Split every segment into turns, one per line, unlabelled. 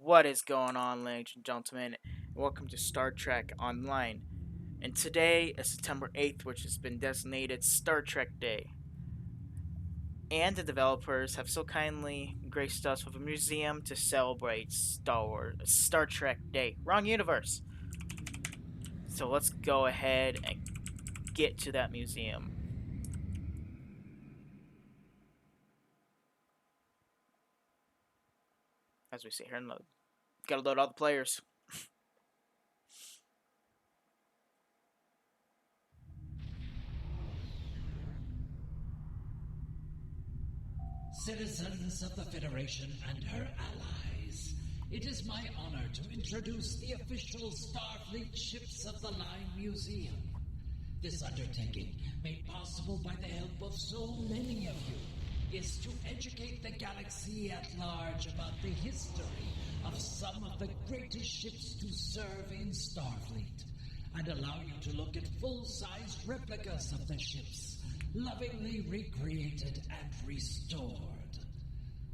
What is going on, ladies and gentlemen? Welcome to Star Trek Online. And today is September 8th, which has been designated Star Trek Day. And the developers have so kindly graced us with a museum to celebrate Star Trek Day. Wrong universe! So let's go ahead and get to that museum. As we sit here and load. Gotta load all the players.
Citizens of the Federation and her allies, it is my honor to introduce the official Starfleet Ships of the Line Museum. This undertaking, made possible by the help of so many of you, is to educate the galaxy at large about the history of some of the greatest ships to serve in Starfleet, and allow you to look at full-sized replicas of the ships, lovingly recreated and restored.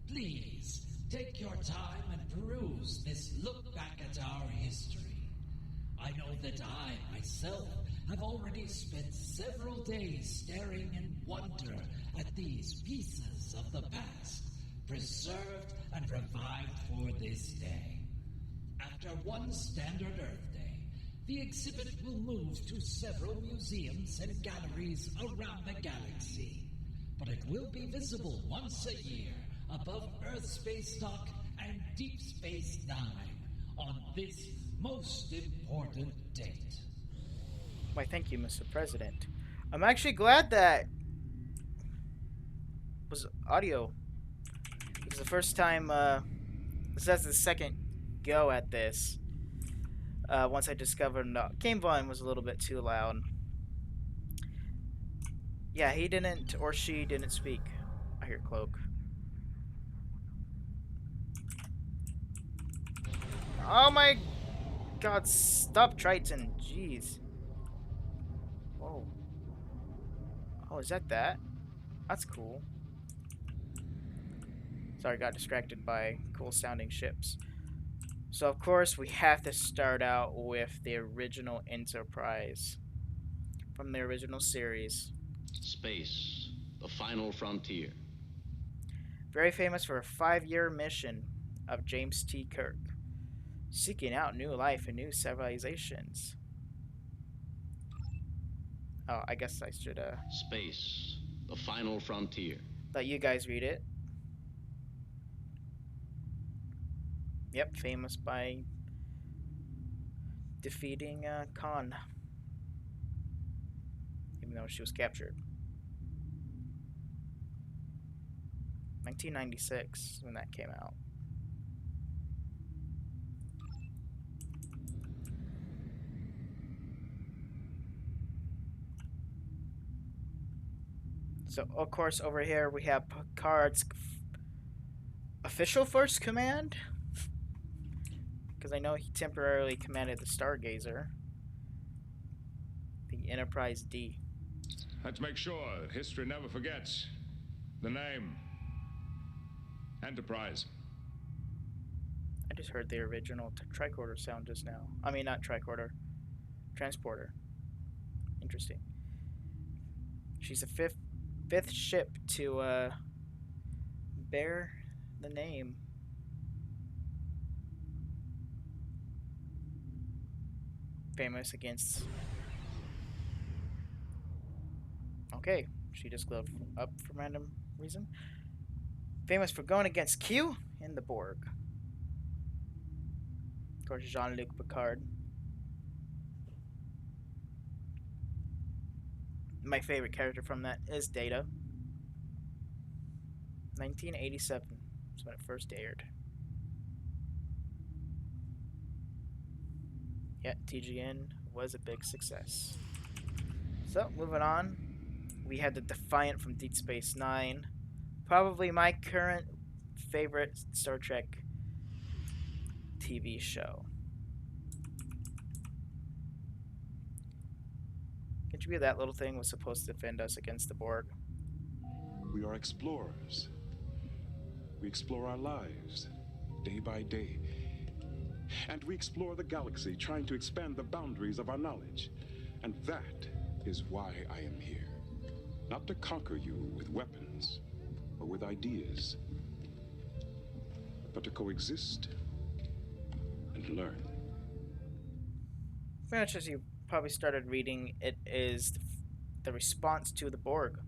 Please, take your time and peruse this look back at our history. I know that I, myself, have already spent several days staring in wonder at these pieces of the past, preserved and revived for this day. After one standard Earth Day, the exhibit will move to several museums and galleries around the galaxy. But it will be visible once a year above Earth Space Dock and Deep Space Nine on this most important date.
Why, thank you, Mr. President. I'm actually glad that was audio. It was the first time, that's the second go at this. Once I discovered the game volume was a little bit too loud. Yeah, he didn't, or she didn't speak. I hear Cloak. Oh my god, stop Triton. Jeez. Whoa. Oh, is that? That's cool. Sorry, got distracted by cool sounding ships. So, of course, we have to start out with the original Enterprise from the original series.
Space, the final frontier.
Very famous for a 5-year mission of James T. Kirk, seeking out new life and new civilizations. Oh, I guess I should
Space, the final frontier.
let you guys read it. Yep, famous by defeating Khan, even though she was captured. 1996 when that came out. So, of course, over here we have Picard's official first command, because I know he temporarily commanded the Stargazer, the Enterprise D.
Let's make sure history never forgets the name Enterprise.
I just heard the original tricorder sound just now. I mean, not tricorder, transporter. Interesting. She's the fifth ship to bear the name. Famous against. Okay, she just glowed up for random reason. Famous for going against Q and the Borg. Of course, Jean-Luc Picard. My favorite character from that is Data. 1987 is when it first aired. Yeah, TGN was a big success. So, moving on. We had the Defiant from Deep Space Nine. Probably my current favorite Star Trek TV show. Can you believe that little thing was supposed to defend us against the Borg?
We are explorers. We explore our lives day by day, And we explore the galaxy, trying to expand the boundaries of our knowledge. And that is why I am here. Not to conquer you with weapons or with ideas, but to coexist and learn.
Pretty much as you probably started reading, it is the response to the Borg.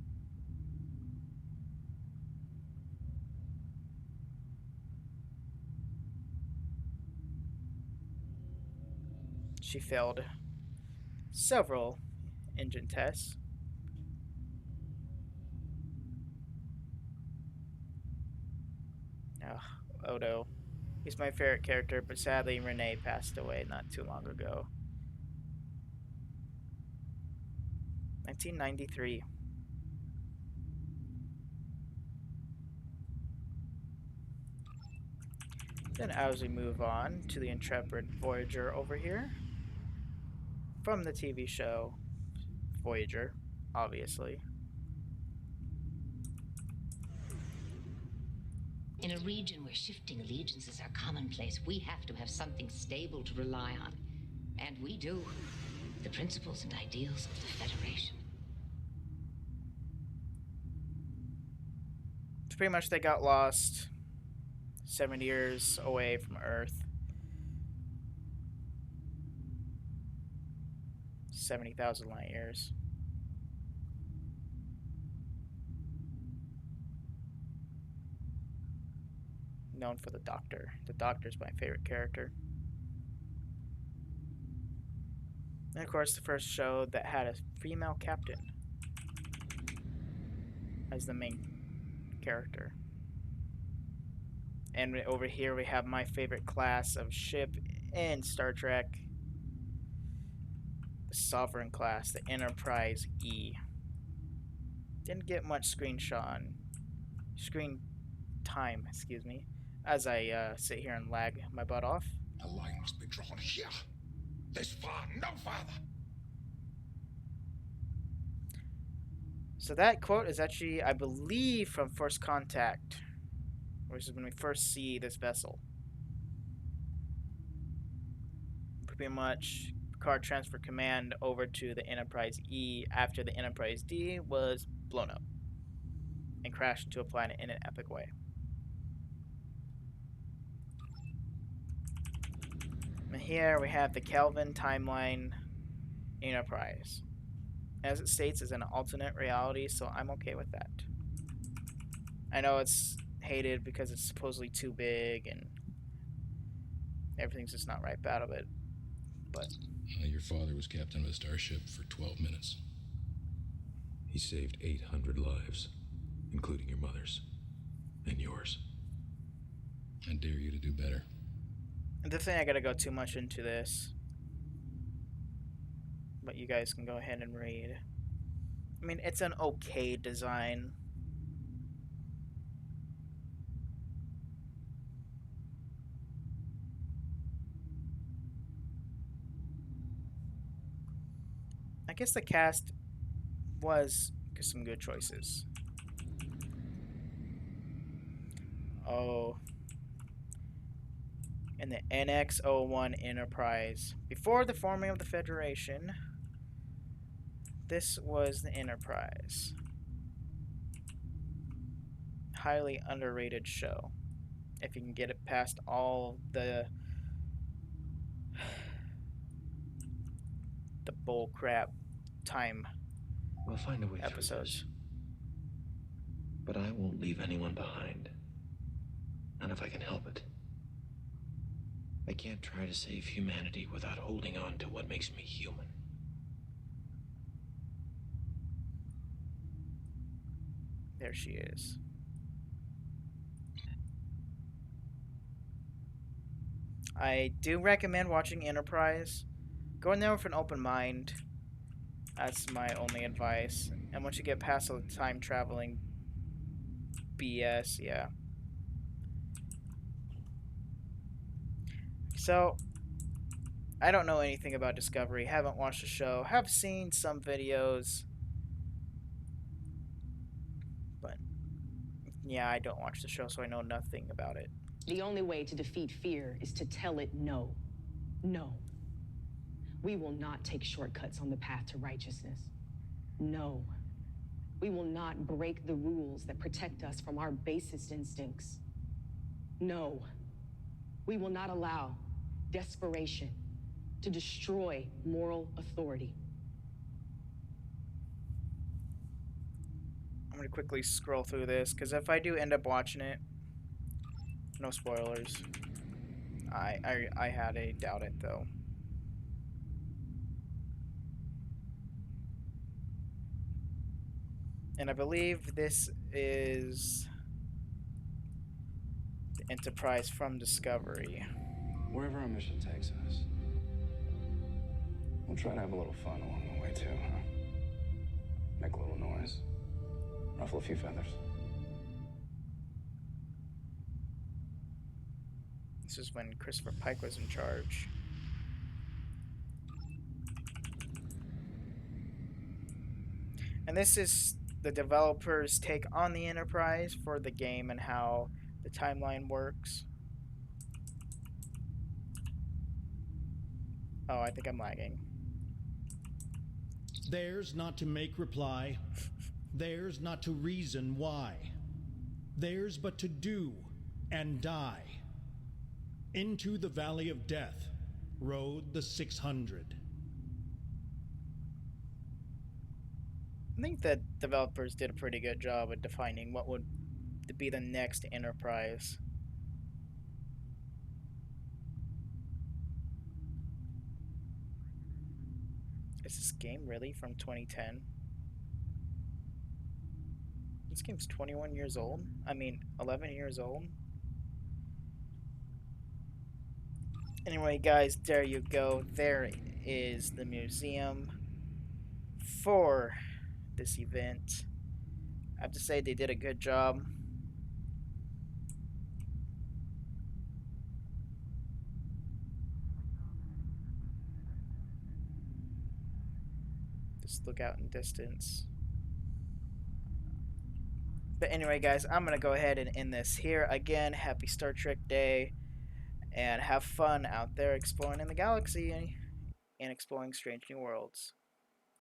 She failed several engine tests. Ugh, Odo. He's my favorite character, but sadly Renee passed away not too long ago. 1993. Then as we move on to the Intrepid Voyager over here. From the TV show Voyager, obviously.
In a region where shifting allegiances are commonplace, we have to have something stable to rely on. And we do. The principles and ideals of the Federation.
It's pretty much they got lost 70 years away from Earth. 70,000 light years. Known for the Doctor. The Doctor's my favorite character. And of course, the first show that had a female captain as the main character. And over here we have my favorite class of ship in Star Trek. The Sovereign class, the Enterprise E. Didn't get much screen time, excuse me, as I sit here and lag my butt off.
The line must be drawn here. This far, no farther.
So that quote is actually, I believe, from First Contact, which is when we first see this vessel. Pretty much, Picard transferred command over to the Enterprise E after the Enterprise D was blown up and crashed into a planet in an epic way. And here we have the Kelvin timeline Enterprise. As it states, is an alternate reality, so I'm okay with that. I know it's hated because it's supposedly too big and everything's just not right about it, but
your father was captain of a starship for 12 minutes.
He saved 800 lives, including your mother's and yours.
I dare you to do better.
And the thing, I gotta go too much into this, but you guys can go ahead and read. I mean, it's an okay design. I guess the cast was some good choices. Oh. And the NX-01 Enterprise. Before the forming of the Federation, this was the Enterprise. Highly underrated show. If you can get it past all the bull crap time
We'll find a way
episodes.
through this. But I won't leave anyone behind. Not if I can help it. I can't try to save humanity without holding on to what makes me human.
There she is. I do recommend watching Enterprise. Go in there with an open mind. That's my only advice. And once you get past the time traveling BS, yeah. So, I don't know anything about Discovery. Haven't watched the show. Have seen some videos. But, yeah, I don't watch the show, so I know nothing about it.
The only way to defeat fear is to tell it no. No. We will not take shortcuts on the path to righteousness. No. We will not break the rules that protect us from our basest instincts. No. We will not allow desperation to destroy moral authority.
I'm gonna quickly scroll through this, because if I do end up watching it, no spoilers. I had a doubt it though. And I believe this is the Enterprise from Discovery.
Wherever our mission takes us, we'll try to have a little fun along the way too, huh? Make a little noise, ruffle a few feathers.
This is when Christopher Pike was in charge. And this is the developers' take on the Enterprise for the game and how the timeline works. Oh, I think I'm lagging.
Theirs not to make reply, theirs not to reason why, theirs but to do and die. Into the valley of death rode the 600.
I think the developers did a pretty good job at defining what would be the next Enterprise. Is this game really from 2010? This game's 21 years old? I mean, 11 years old? Anyway, guys, there you go. There is the museum for this event. I have to say they did a good job. Just look out in distance. But anyway, guys, I'm going to go ahead and end this here. Again, happy Star Trek Day. And have fun out there exploring in the galaxy and exploring strange new worlds.